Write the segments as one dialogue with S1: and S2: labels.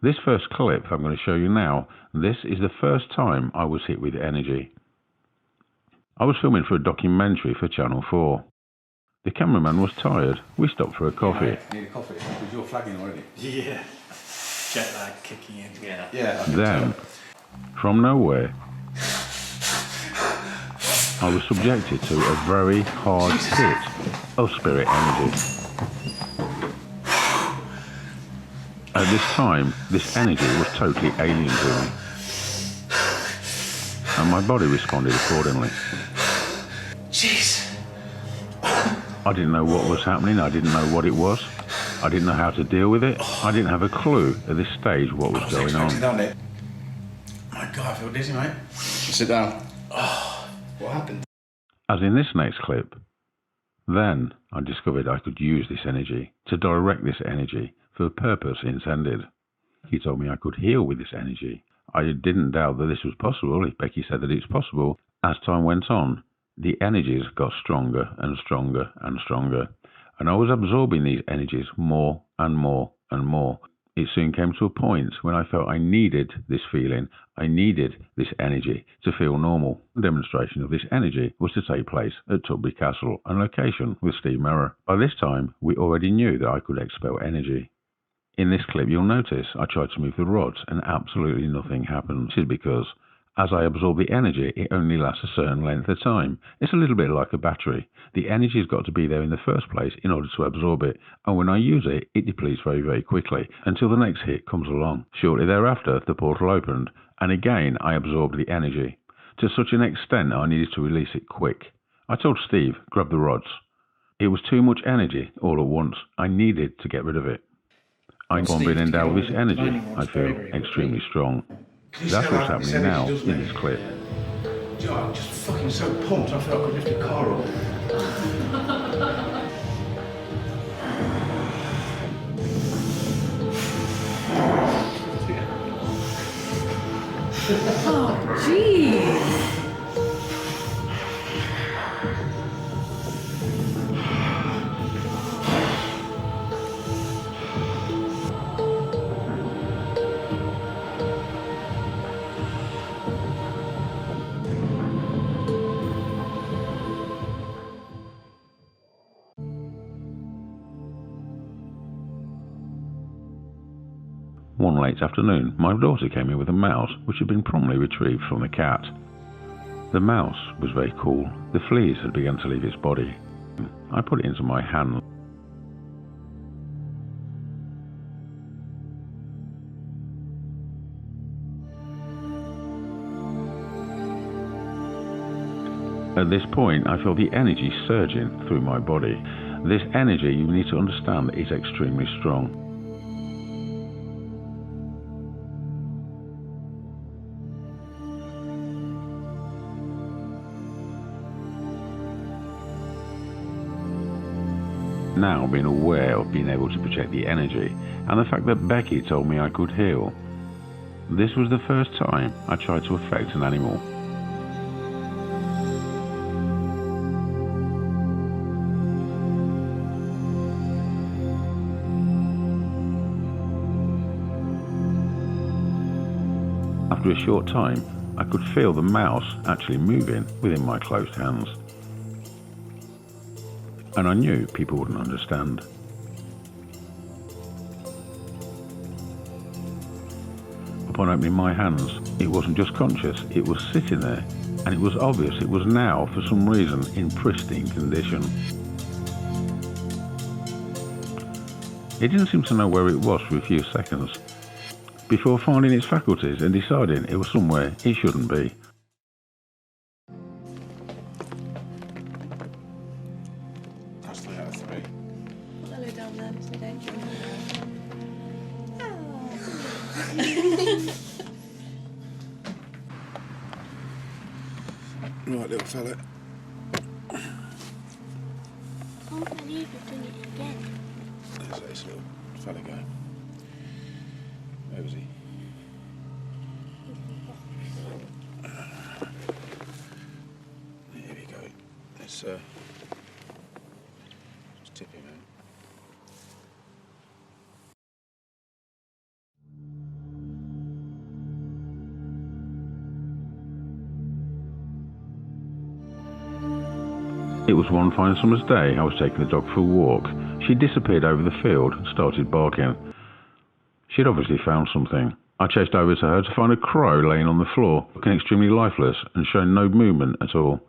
S1: This first clip I'm going to show you now, this is the first time I was hit with energy. I was filming for a documentary for Channel 4. The cameraman was tired. We stopped for a coffee.
S2: Yeah, need a coffee because you're flagging already.
S3: Yeah. Jet lag kicking in.
S2: Yeah.
S1: Then, from nowhere, I was subjected to a very hard hit of spirit energy. At this time, this energy was totally alien to me, and my body responded accordingly.
S3: Jeez.
S1: I didn't know what was happening, I didn't know what it was, I didn't know how to deal with it, I didn't have a clue at this stage what was going on.
S3: My God, I feel dizzy, mate.
S2: Sit down. Oh, what happened?
S1: As in this next clip, then I discovered I could use this energy, to direct this energy for the purpose intended. He told me I could heal with this energy. I didn't doubt that this was possible if Becky said that it's possible. As time went on, the energies got stronger and stronger and stronger, and I was absorbing these energies more and more and more. It soon came to a point when I felt I needed this feeling, I needed this energy to feel normal. A demonstration of this energy was to take place at Tubby Castle, on location with Steve Merrer. By this time, we already knew that I could expel energy. In this clip, you'll notice I tried to move the rods and absolutely nothing happened. This is because as I absorb the energy, it only lasts a certain length of time. It's a little bit like a battery. The energy's got to be there in the first place in order to absorb it, and when I use it, it depletes very, very quickly until the next hit comes along. Shortly thereafter, the portal opened, and again I absorbed the energy. To such an extent, I needed to release it quick. I told Steve, grab the rods. It was too much energy all at once. I needed to get rid of it. I'm being endowed with this energy. I feel extremely strong. That's what's happening now in this clip.
S3: I'm just fucking so pumped, I felt I could lift a car up.
S4: Oh, jeez.
S1: One late afternoon, my daughter came in with a mouse which had been promptly retrieved from the cat. The mouse was very cool. The fleas had begun to leave its body. I put it into my hand. At this point, I felt the energy surging through my body. This energy, you need to understand, is extremely strong. Now being aware of being able to project the energy, and the fact that Becky told me I could heal. This was the first time I tried to affect an animal. After a short time, I could feel the mouse actually moving within my closed hands. And I knew people wouldn't understand. Upon opening my hands, it wasn't just conscious, it was sitting there, and it was obvious it was now, for some reason, in pristine condition. It didn't seem to know where it was for a few seconds, before finding its faculties and deciding it was somewhere it shouldn't be.
S4: Down there, so don't you?
S2: Right, little fella.
S5: I can't believe you're doing it again.
S2: There's this little fella go. Where was he? Here we go. Let's just tip him out.
S1: It was one fine summer's day. I was taking the dog for a walk. She disappeared over the field and started barking. She'd obviously found something. I chased over to her to find a crow laying on the floor, looking extremely lifeless and showing no movement at all.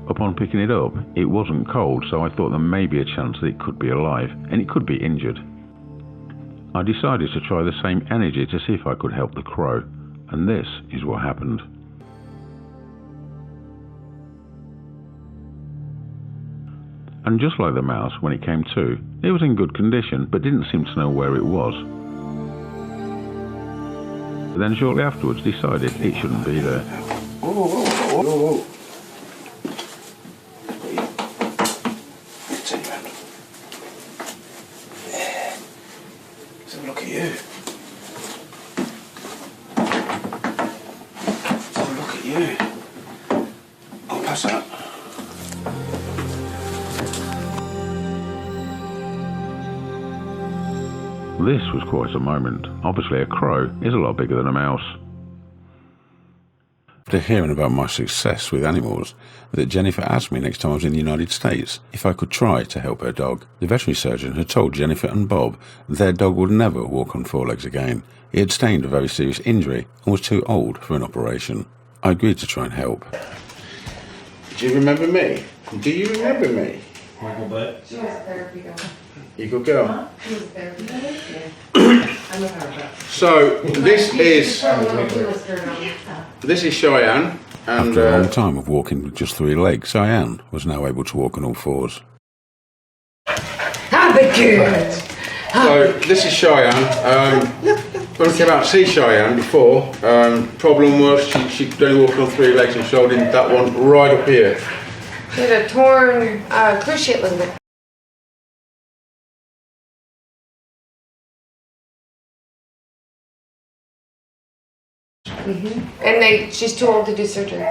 S1: Upon picking it up, it wasn't cold, so I thought there may be a chance that it could be alive, and it could be injured. I decided to try the same energy to see if I could help the crow, and this is what happened. And just like the mouse, when it came to, it was in good condition, but didn't seem to know where it was. But then shortly afterwards decided it shouldn't be there.
S2: Whoa. Let's have a look at you. Let's have a look at you. I'll pass that.
S1: This was quite a moment. Obviously a crow is a lot bigger than a mouse. After hearing about my success with animals, that Jennifer asked me next time I was in the United States if I could try to help her dog. The veterinary surgeon had told Jennifer and Bob their dog would never walk on four legs again. He had sustained a very serious injury and was too old for an operation. I agreed to try and help.
S2: Do you remember me? Do you remember me?
S3: Michael Butt.
S4: She was therapy going.
S2: You good girl.
S4: She was therapy going. Yeah. I'm a therapist.
S2: So this is Cheyenne, and
S1: After a long time of walking with just three legs, Cheyenne was now able to walk on all fours.
S4: Have a good.
S2: so this is Cheyenne. When we came out to see Cheyenne before, problem was she could only walk on three legs, and showed him that one right up here.
S4: She had a torn cruciate ligament. And she's too old to do surgery.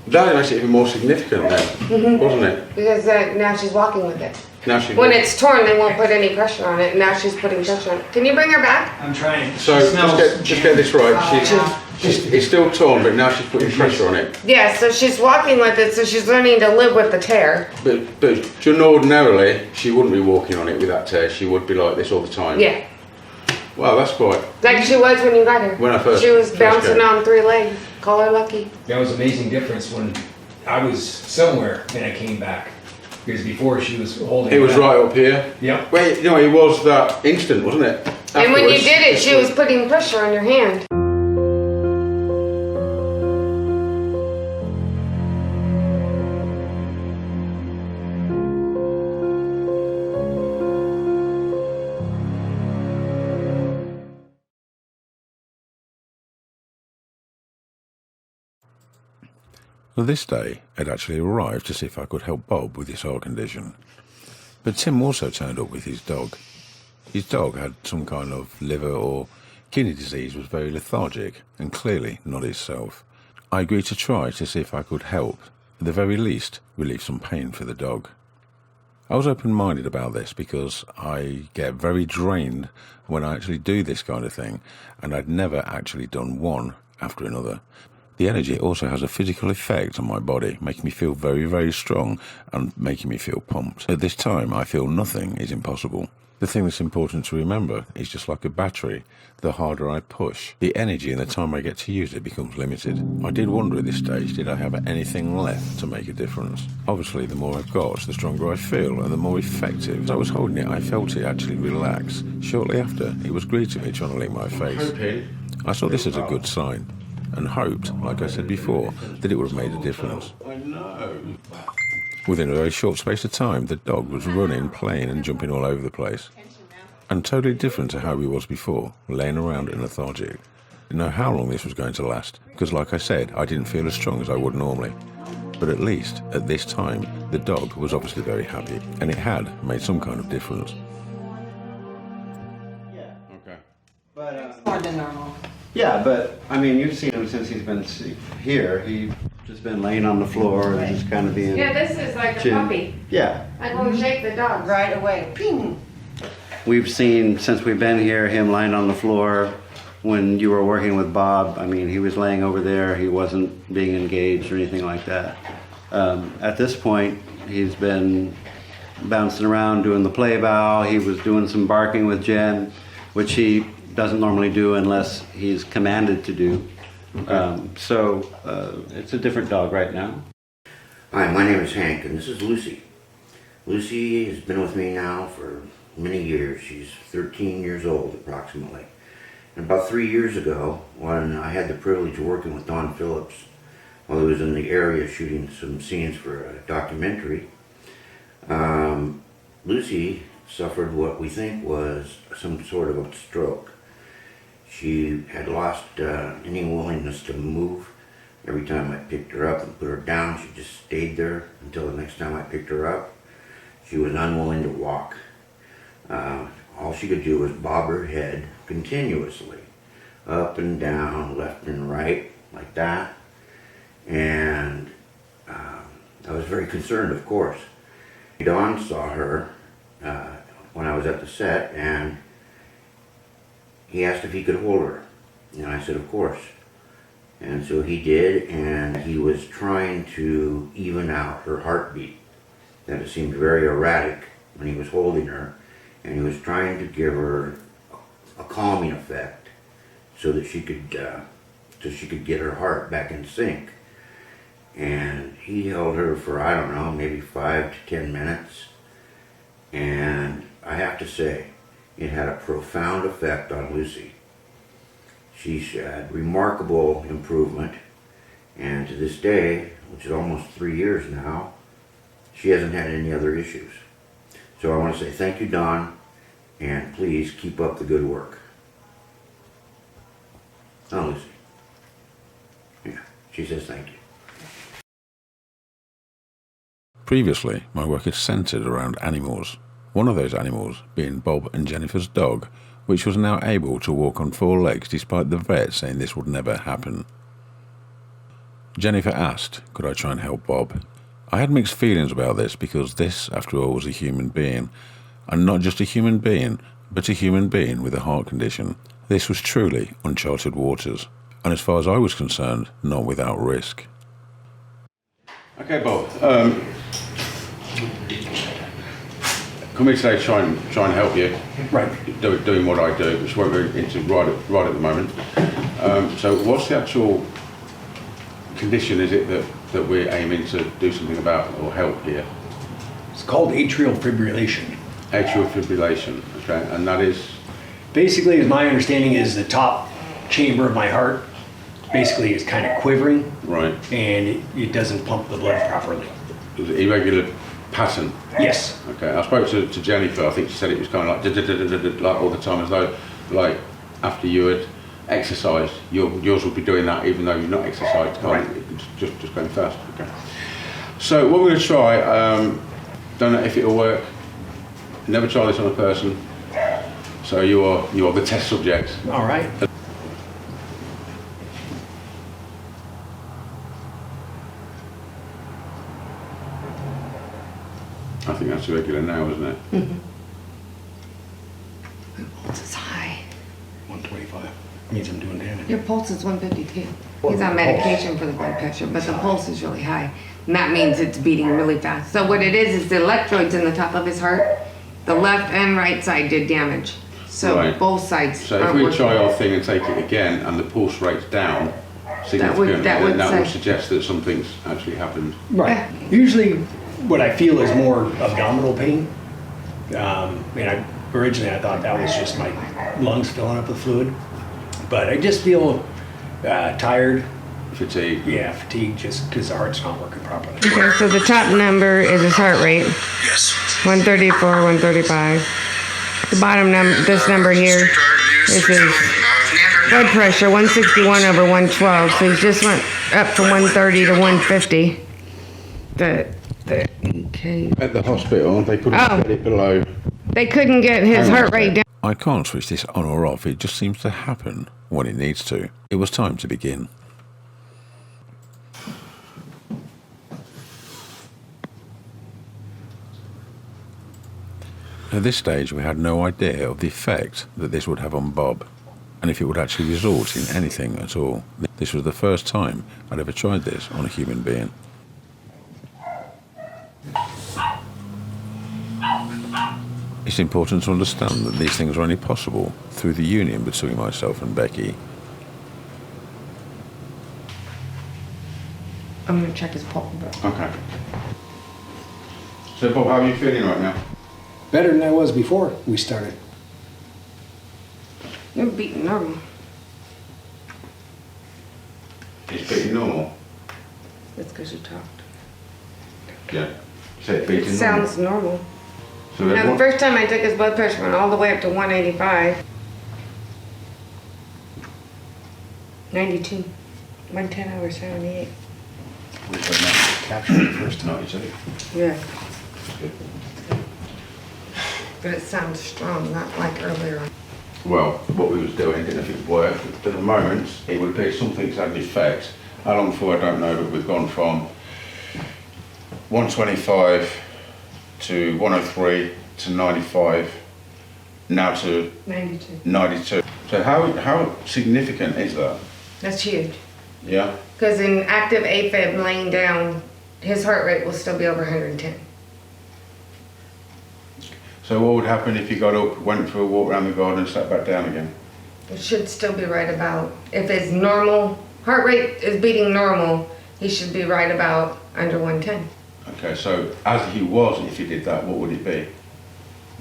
S2: That makes it even more significant then, wasn't it?
S4: Because now she's walking with it.
S2: Now she.
S4: When it's torn, they won't put any pressure on it. And now she's putting pressure on it. Can you bring her back?
S3: I'm trying.
S2: So just get this right. It's still torn, but now she's putting pressure on it.
S4: Yeah, so she's walking with it, so she's learning to live with the tear.
S2: But ordinarily, she wouldn't be walking on it with that tear. She would be like this all the time.
S4: Yeah.
S2: Wow, that's quite.
S4: Like she was when you got her.
S2: When I first.
S4: She was
S2: first
S4: bouncing
S2: came.
S4: on three legs. Call her lucky.
S3: That was an amazing difference when I was somewhere and I came back. Because before she was holding
S2: It was
S3: back.
S2: right up here.
S3: Yep.
S2: Wait, it was that instant, wasn't it?
S4: And when you
S2: Afterwards,
S4: did it, she was putting pressure on your hand.
S1: Well, this day, I'd actually arrived to see if I could help Bob with his heart condition. But Tim also turned up with his dog. His dog had some kind of liver or kidney disease, was very lethargic, and clearly not himself. I agreed to try to see if I could help, at the very least, relieve some pain for the dog. I was open-minded about this because I get very drained when I actually do this kind of thing, and I'd never actually done one after another. The energy also has a physical effect on my body, making me feel very, very strong and making me feel pumped. At this time, I feel nothing is impossible. The thing that's important to remember is just like a battery. The harder I push, the energy and the time I get to use it becomes limited. I did wonder at this stage, did I have anything left to make a difference? Obviously, the more I've got, the stronger I feel and the more effective. As I was holding it, I felt it actually relax. Shortly after, it was greeting me, trying to lick my face. I saw this as a good sign, and hoped, like I said before, that it would have made a difference.
S2: I know.
S1: Within a very short space of time, the dog was running, playing and jumping all over the place. And totally different to how he was before, laying around and lethargic. Didn't know how long this was going to last, because like I said, I didn't feel as strong as I would normally. But at least, at this time, the dog was obviously very happy, and it had made some kind of difference.
S2: Okay.
S6: But
S4: More than normal.
S6: yeah, but I mean, you've seen him since he's been here. He's just been laying on the floor and just kind of being.
S4: Yeah, this is like a
S6: chill.
S4: puppy.
S6: Yeah,
S4: I go shake the dog right away. Ping.
S6: we've seen since we've been here him lying on the floor. When you were working with Bob, I mean, he was laying over there. He wasn't being engaged or anything like that. At this point, he's been bouncing around doing the play bow. He was doing some barking with Jen, which he doesn't normally do unless he's commanded to do. So it's a different dog right now.
S7: Hi, my name is Hank, and this is Lucy. Lucy has been with me now for many years. She's 13 years old, approximately. And about 3 years ago, when I had the privilege of working with Don Phillips while he was in the area shooting some scenes for a documentary, Lucy suffered what we think was some sort of a stroke. She had lost any willingness to move. Every time I picked her up and put her down, she just stayed there until the next time I picked her up. She was unwilling to walk. All she could do was bob her head continuously, up and down, left and right, like that. And I was very concerned, of course. Don saw her when I was at the set, and he asked if he could hold her. And I said, of course. And so he did, and he was trying to even out her heartbeat. That it seemed very erratic when he was holding her, and he was trying to give her a calming effect so that she could get her heart back in sync. And he held her for, I don't know, maybe 5 to 10 minutes. And I have to say, it had a profound effect on Lucy. She had remarkable improvement, and to this day, which is almost 3 years now, she hasn't had any other issues. So I want to say thank you, Don, and please keep up the good work. Oh, Lucy. Yeah, she says thank you.
S1: Previously, my work had centred around animals, one of those animals being Bob and Jennifer's dog, which was now able to walk on 4 legs despite the vet saying this would never happen. Jennifer asked, could I try and help Bob? I had mixed feelings about this because this, after all, was a human being, and not just a human being, but a human being with a heart condition. This was truly uncharted waters, and as far as I was concerned, not without risk.
S2: Okay, Bob. Come here today to try and help you.
S3: Right.
S2: Doing what I do, which won't go into right at the moment. So what's the actual condition is it that we're aiming to do something about or help here?
S3: It's called atrial fibrillation.
S2: Atrial fibrillation, okay, and that is?
S3: Basically, as my understanding is, the top chamber of my heart basically is kind of quivering.
S2: Right.
S3: And it doesn't pump the blood properly.
S2: Irregular pattern?
S3: Yes.
S2: Okay, I spoke to Jennifer. I think she said it was kind of like all the time, as though like after you had exercised, yours would be doing that even though you're not exercised.
S3: Right.
S2: Just going fast. Okay. So what we're going to try, don't know if it'll work. Never try this on a person. So you are the test subject.
S3: All right.
S2: I think that's irregular now, isn't it?
S4: Mm-hmm. Your pulse is high.
S3: 125. Means I'm doing damage.
S4: Your pulse is 152. He's on medication for the blood pressure, but the pulse is really high. And that means it's beating really fast. So what it is the electrodes in the top of his heart, the left and right side did damage. So
S2: Right.
S4: both sides
S2: So if
S4: aren't
S2: we
S4: working.
S2: try our thing and take it again and the pulse rate's down significantly,
S4: that would
S2: then that would
S4: say-
S2: suggest that something's actually happened.
S3: Right. Usually, what I feel is more abdominal pain. Originally I thought that was just my lungs filling up with fluid, but I just feel tired.
S2: Fatigue.
S3: Yeah, fatigue, just because the heart's not working properly.
S4: Okay, so the top number is his heart rate. 134, 135. The bottom this number here is his blood pressure, 161 over 112. So he just went up from 130 to 150. Okay.
S2: At the hospital, they couldn't
S4: Oh.
S2: get it below.
S4: They couldn't get his heart rate down.
S1: I can't switch this on or off, it just seems to happen when it needs to. It was time to begin. At this stage, we had no idea of the effect that this would have on Bob, and if it would actually result in anything at all. This was the first time I'd ever tried this on a human being. It's important to understand that these things are only possible through the union between myself and Becky.
S4: I'm gonna check his pulse.
S2: Okay. So Bob, how are you feeling right now?
S3: Better than I was before we started.
S4: You're beating normal.
S2: It's beating normal.
S4: That's because you talked.
S2: Yeah. So it's beating
S4: It
S2: normal.
S4: sounds normal.
S2: So
S4: Now, the
S2: everyone-
S4: first time I took his blood pressure went all the way up to 185. 92. 110 over 78.
S3: We should not capture it first time.
S2: 92.
S4: Yeah. But it sounds strong, not like earlier.
S2: Well, what we was doing, didn't know if it worked. At the moment, it would appear something's had an effect. How long for, I don't know, but we've gone from 125 to 103 to 95, now to
S4: 92.
S2: 92. So how significant is that?
S4: That's huge.
S2: Yeah?
S4: Because in active AFib laying down, his heart rate will still be over 110.
S2: So what would happen if you got up, went for a walk around the garden and sat back down again?
S4: It should still be right about, if his normal, heart rate is beating normal, he should be right about under 110.
S2: Okay, so as he was, if you did that, what would it be?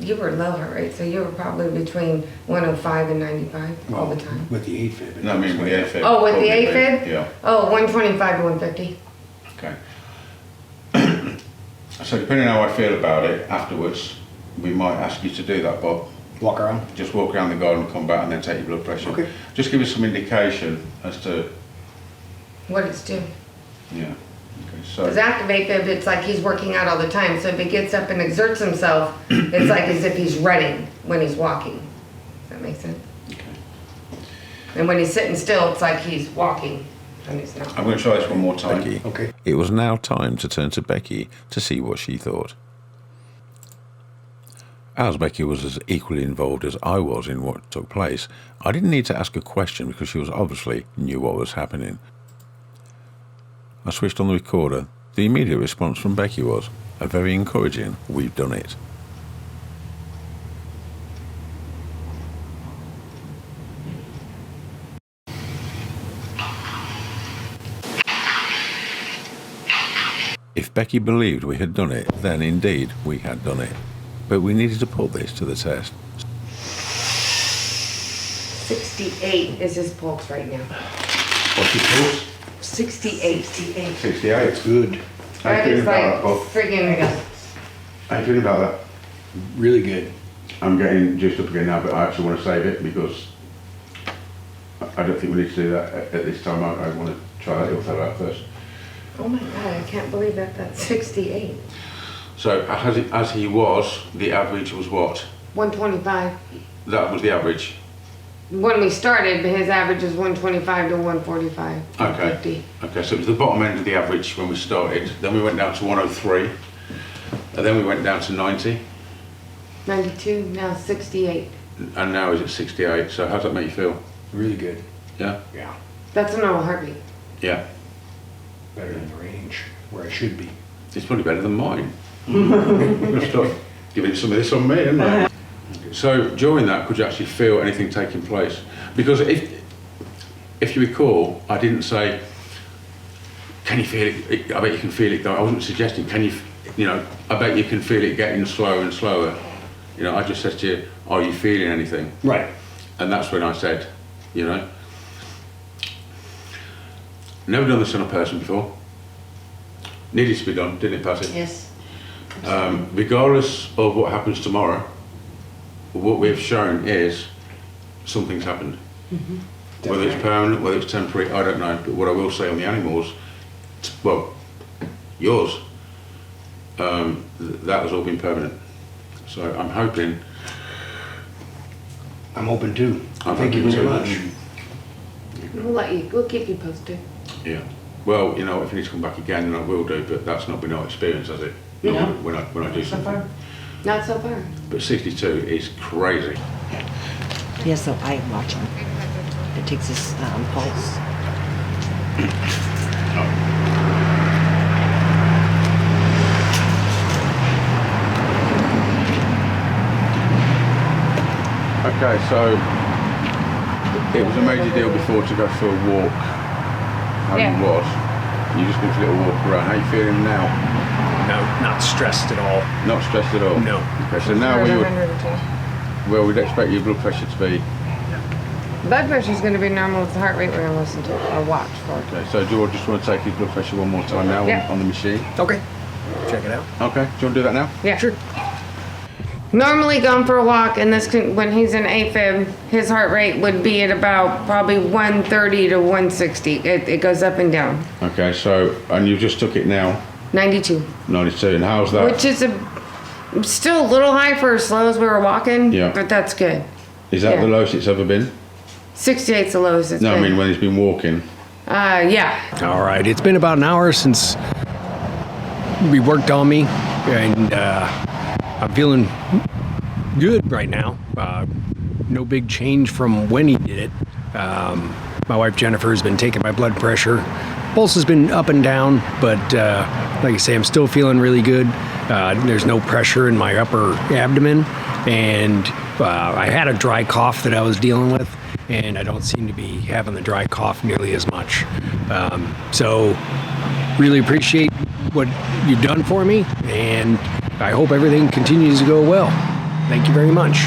S4: You were low heart rate, so you were probably between 105 and 95 all the time.
S3: With the AFib.
S2: No, I mean with the AFib.
S4: Oh, with
S2: what
S4: the
S2: would it be?
S4: AFib?
S2: Yeah.
S4: Oh, 125 to 150.
S2: Okay. So depending on how I feel about it afterwards, we might ask you to do that, Bob.
S3: Walk around.
S2: Just walk around the garden, come back and then take your blood pressure.
S3: Okay.
S2: Just give us some indication as to,
S4: What it's doing.
S2: yeah. Okay, so,
S4: Because active AFib, it's like he's working out all the time. So if he gets up and exerts himself, it's like as if he's running when he's walking. Does that make sense?
S2: okay.
S4: And when he's sitting still, it's like he's walking and he's not.
S2: I'm going to try this one more time.
S1: Becky.
S3: Okay.
S1: It was now time to turn to Becky to see what she thought. As Becky was as equally involved as I was in what took place, I didn't need to ask a question because she was obviously knew what was happening. I switched on the recorder. The immediate response from Becky was a very encouraging, "We've done it." If Becky believed we had done it, then indeed we had done it. But we needed to put this to the test.
S4: 68 is his pulse right now.
S2: What's your pulse?
S4: 68.
S2: 68.
S3: Good.
S2: How you
S4: That
S2: feeling
S4: is like
S2: about that, Bob?
S4: friggin'
S2: How you feeling about that?
S3: Really good.
S2: I'm getting juiced up again now, but I actually want to save it because I don't think we need to do that at this time. I want to try that little fellow out first.
S4: Oh my God, I can't believe that that's 68.
S2: So as he was, the average was what?
S4: 125.
S2: That was the average.
S4: When we started, his average was 125 to 145.
S2: Okay.
S4: 50.
S2: Okay, so it was the bottom end of the average when we started. Then we went down to 103. And then we went down to 90.
S4: 92, now 68.
S2: And now he's at 68. So how does that make you feel?
S3: Really good.
S2: Yeah?
S3: Yeah.
S4: That's a normal heartbeat.
S2: Yeah.
S3: Better than the range where I should be.
S2: It's probably better than mine. I'm going to start giving some of this on me, isn't I? So during that, could you actually feel anything taking place? Because if you recall, I didn't say, can you feel it? I bet you can feel it. I wasn't suggesting, can you, I bet you can feel it getting slower and slower. I just said to you, are you feeling anything?
S3: Right.
S2: And that's when I said, never done this on a person before. Needed to be done, didn't it, Patty?
S4: Yes.
S2: Regardless of what happens tomorrow, what we've shown is something's happened.
S4: Mm-hmm.
S2: Whether it's permanent, whether it's temporary, I don't know. But what I will say on the animals, well, yours, that has all been permanent. So I'm hoping.
S3: I'm open too.
S2: I'm
S3: Thank you
S2: hoping
S3: very
S2: too.
S3: much.
S4: We'll keep you posted.
S2: Yeah. Well, if you need to come back again, then I will do. But that's not been our experience, has it?
S4: No.
S2: When I do something.
S4: Not so far.
S2: But 62 is crazy.
S8: Yeah, so I watch him. It takes his pulse.
S2: Okay, so it was a major deal before to go for a walk. How
S4: Yeah.
S2: you was? You just been for a little walk around. How you feeling now?
S3: No, not stressed at all.
S2: Not stressed at all?
S3: No.
S2: Okay, so now we would,
S4: 102.
S2: well, we'd expect your blood pressure to be...
S4: Blood pressure is going to be normal with the heart rate we're going to listen to or watch for.
S2: Okay, so George, just want to take his blood pressure one more time now
S4: Yeah.
S2: on the machine.
S3: Okay. Check it out.
S2: Okay, do you want to do that now?
S4: Yeah. Sure. Normally going for a walk, and when he's in AFib, his heart rate would be at about probably 130 to 160. It goes up and down.
S2: Okay, so, and you just took it now,
S4: 92.
S2: 92, and how's that?
S4: Which is still a little high for as slow as we were walking,
S2: Yeah.
S4: but that's good.
S2: Is that
S4: yeah.
S2: the lowest it's ever been?
S4: 68's the lowest it's
S2: No,
S4: been.
S2: I mean when he's been walking.
S4: Yeah.
S3: All right. It's been about an hour since we worked on me, and I'm feeling good right now. No big change from when he did it. My wife Jennifer has been taking my blood pressure. Pulse has been up and down, but like I say, I'm still feeling really good. There's no pressure in my upper abdomen, and I had a dry cough that I was dealing with, and I don't seem to be having the dry cough nearly as much. So really appreciate what you've done for me, and I hope everything continues to go well. Thank you very much.